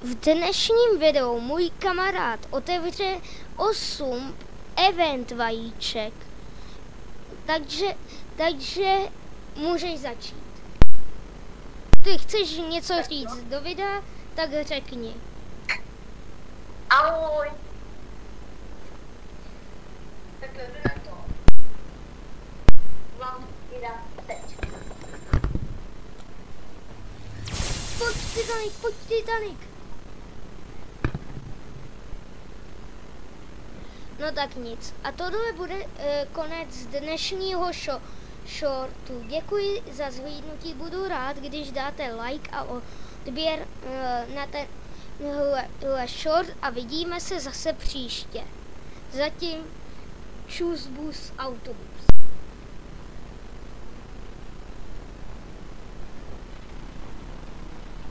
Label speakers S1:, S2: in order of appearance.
S1: V dnešním videu můj kamarád otevře 8 event vajíček, takže můžeš začít. Ty chceš něco říct do videa, tak řekni.
S2: Ahoj. Tak jdu na to. Mám vydat teď.
S1: Pojď Titanic. No tak nic. A tohle bude konec dnešního shortu. Děkuji za zhlídnutí, budu rád, když dáte like a odběr na tenhle short a vidíme se zase příště. Zatím čus bus autobus.